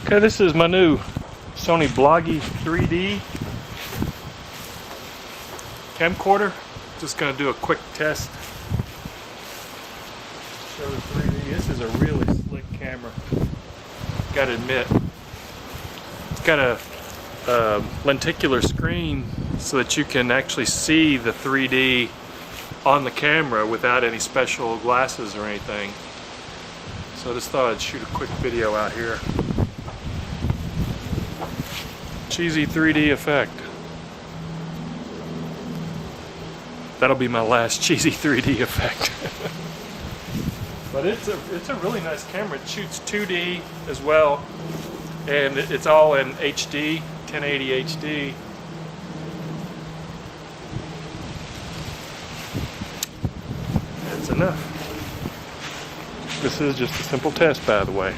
Okay, this is my new Sony Bloggie 3D camcorder. Just going to do a quick test. Show the 3D. This is a really slick camera. Gotta admit. It's got a lenticular screen so that you can actually see the 3D on the camera without any special glasses or anything. So I just thought I'd shoot a quick video out here. Cheesy 3D effect. That'll be my last cheesy 3D effect. But it's a really nice camera. It shoots 2D as well, and it's all in HD, 1080 HD. That's enough. This is just a simple test, by the way.